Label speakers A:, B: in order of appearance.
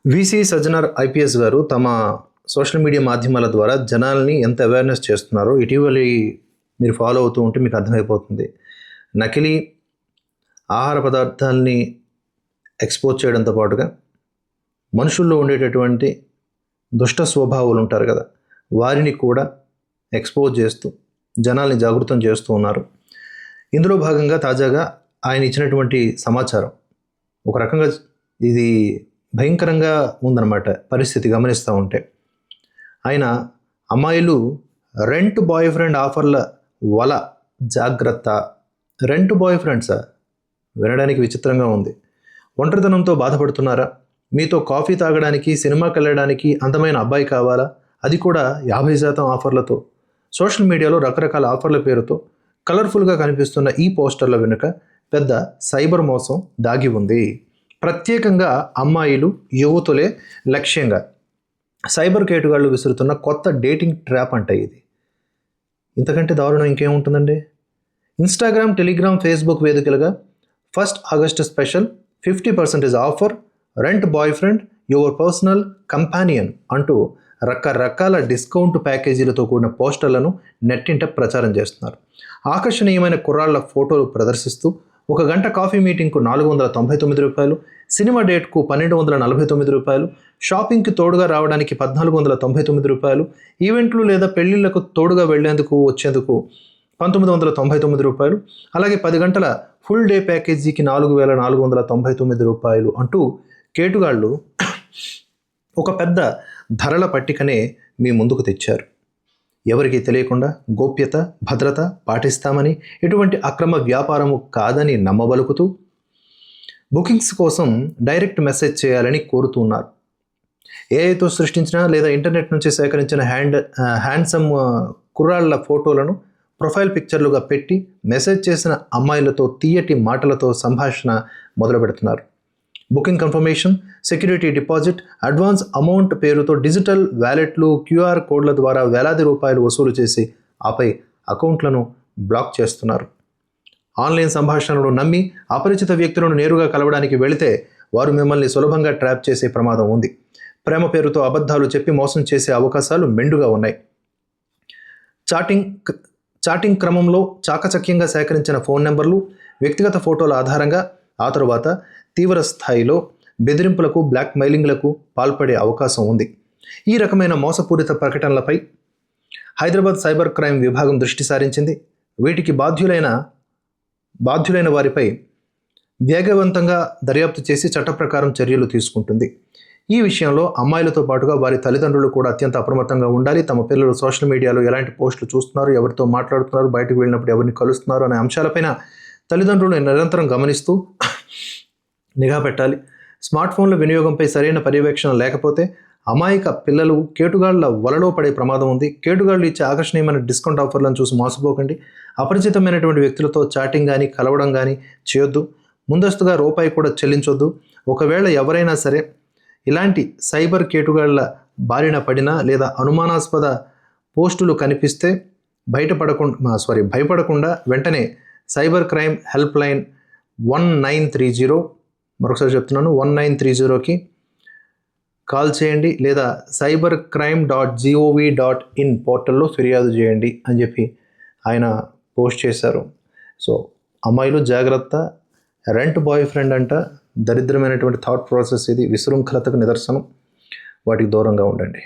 A: VC Sajjanar IPS గారు తమ social media మాధ్యమాల ద్వారా జనాల్ని ఎంత అవేర్నెస్ చేస్తున్నారో ఇటీవలి మీరు ఫాలో అవుతూ ఉంటే మీకు అర్థమైపోతుంది. నకిలీ ఆహార పదార్థాలని ఎక్స్పోజ్ చేయడంతో పాటుగా మనుషుల్లో ఉండేటటువంటి దుష్ట స్వభావాలు ఉంటారు కదా, వారిని కూడా ఎక్స్పోజ్ చేస్తూ జనాల్ని జాగృతం చేస్తూ ఉన్నారు. ఇందులో భాగంగా తాజాగా ఆయన ఇచ్చినటువంటి సమాచారం ఒక రకంగా ఇది భయంకరంగా ఉందన్నమాట. పరిస్థితి గమనిస్తూ ఉంటే ఆయన అమ్మాయిలు రెంట్ బాయ్ ఫ్రెండ్ ఆఫర్ల వల జాగ్రత్త. రెంట్ బాయ్ ఫ్రెండ్సా? వినడానికి విచిత్రంగా ఉంది. ఒంటరితనంతో బాధపడుతున్నారా? మీతో కాఫీ తాగడానికి, సినిమాకి వెళ్ళడానికి అందమైన అబ్బాయి కావాలా? అది కూడా 50% ఆఫర్లతో. సోషల్ మీడియాలో రకరకాల ఆఫర్ల పేరుతో కలర్ఫుల్గా కనిపిస్తున్న ఈ పోస్టర్ల వెనుక పెద్ద సైబర్ మోసం దాగి ఉంది. ప్రత్యేకంగా అమ్మాయిలు, యువతులే లక్ష్యంగా సైబర్ కేటుగాళ్ళు విసురుతున్న కొత్త డేటింగ్ ట్రాప్ అంటే ఇది. ఇంతకంటే దారుణం ఇంకేముంటుందండి? ఇన్స్టాగ్రామ్, టెలిగ్రామ్, ఫేస్బుక్ వేదికలుగా 1 August special 50% offer, rent boy friend, your personal companion అంటూ రకరకాల డిస్కౌంట్ ప్యాకేజీలతో కూడిన పోస్టర్లను నెట్టింట ప్రచారం చేస్తున్నారు. ఆకర్షణీయమైన కుర్రాళ్ల ఫోటోలు ప్రదర్శిస్తూ 1 గంట కాఫీ మీటింగ్కు 499 రూపాయలు, సినిమా డేట్కు 1249 రూపాయలు, షాపింగ్కి తోడుగా రావడానికి 1499 రూపాయలు, ఈవెంట్లు లేదా పెళ్లిళ్లకు తోడుగా వెళ్లేందుకు వచ్చేందుకు 1999 రూపాయలు, అలాగే 10 గంటల ఫుల్ డే ప్యాకేజీకి 4499 రూపాయలు అంటూ కేటుగాళ్ళు ఒక పెద్ద ధరల పట్టికనే మీ ముందుకు తెచ్చారు. ఎవరికి తెలియకుండా గోప్యత, భద్రత పాటిస్తామని, ఎటువంటి అక్రమ వ్యాపారము కాదని నమ్మబలుకుతూ బుకింగ్స్ కోసం డైరెక్ట్ మెసేజ్ చేయాలని కోరుతున్నారు. ఏఐతో సృష్టించిన లేదా ఇంటర్నెట్ నుంచి సేకరించిన హ్యాండ్సమ్ కుర్రాళ్ల ఫోటోలను ప్రొఫైల్ పిక్చర్లుగా పెట్టి మెసేజ్ చేసిన అమ్మాయిలతో తీయటి మాటలతో సంభాషణ మొదలు పెడుతున్నారు. Booking confirmation, security deposit, advance amount పేరుతో డిజిటల్ వ్యాలెట్లు, క్యూఆర్ కోడ్ల ద్వారా వేలాది రూపాయలు వసూలు చేసి ఆపై అకౌంట్లను బ్లాక్ చేస్తున్నారు. ఆన్లైన్ సంభాషణలు నమ్మి అపరిచిత వ్యక్తులను నేరుగా కలవడానికి వెళితే వారు మిమ్మల్ని సులభంగా ట్రాప్ చేసే ప్రమాదం ఉంది. ప్రేమ పేరుతో అబద్ధాలు చెప్పి మోసం చేసే అవకాశాలు మెండుగా ఉన్నాయి. చాటింగ్ క్రమంలో చాకచక్యంగా సేకరించిన ఫోన్ నెంబర్లు, వ్యక్తిగత ఫోటోల ఆధారంగా ఆ తరువాత తీవ్ర స్థాయిలో బెదిరింపులకు, బ్లాక్ మెయిలింగ్లకు పాల్పడే అవకాశం ఉంది. ఈ రకమైన మోసపూరిత ప్రకటనలపై హైదరాబాద్ సైబర్ క్రైమ్ విభాగం దృష్టి సారించింది. వీటికి బాధ్యులైన వారిపై వేగవంతంగా దర్యాప్తు చేసి చట్ట ప్రకారం చర్యలు తీసుకుంటుంది. ఈ విషయంలో అమ్మాయిలతో పాటుగా వారి తల్లిదండ్రులు కూడా అత్యంత అప్రమత్తంగా ఉండాలి. తమ పిల్లలు సోషల్ మీడియాలో ఎలాంటి పోస్టులు చూస్తున్నారు, ఎవరితో మాట్లాడుతున్నారు, బయటకు వెళ్ళినప్పుడు ఎవరిని కలుస్తున్నారు అనే అంశాలపైన తల్లిదండ్రులు నిరంతరం గమనిస్తూ నిఘా పెట్టాలి. స్మార్ట్ ఫోన్ల వినియోగంపై సరైన పర్యవేక్షణ లేకపోతే అమాయక పిల్లలు కేటుగాళ్ల వలలో పడే ప్రమాదం ఉంది. కేటుగాళ్లు ఇచ్చే ఆకర్షణీయమైన డిస్కౌంట్ ఆఫర్లను చూసి మోసపోకండి. అపరిచితమైనటువంటి వ్యక్తులతో చాటింగ్ కానీ కలవడం కానీ చేయొద్దు. ముందస్తుగా రూపాయి కూడా చెల్లించొద్దు. ఒకవేళ ఎవరైనా సరే ఇలాంటి సైబర్ కేటుగాళ్ల బారిన పడినా లేదా అనుమానాస్పద పోస్టులు కనిపిస్తే భయపడకుండా వెంటనే సైబర్ క్రైమ్ హెల్ప్ లైన్ 1930, మరొకసారి చెప్తున్నాను, 1930కి కాల్ చేయండి లేదా cybercrime.gov.in పోర్టల్లో ఫిర్యాదు చేయండి అని చెప్పి ఆయన పోస్ట్ చేశారు. సో అమ్మాయిలు జాగ్రత్త. రెంట్ బాయ్ ఫ్రెండ్ అంట, దరిద్రమైనటువంటి థాట్ ప్రాసెస్ ఇది, విశృంఖలతకు నిదర్శనం. వాటికి దూరంగా ఉండండి.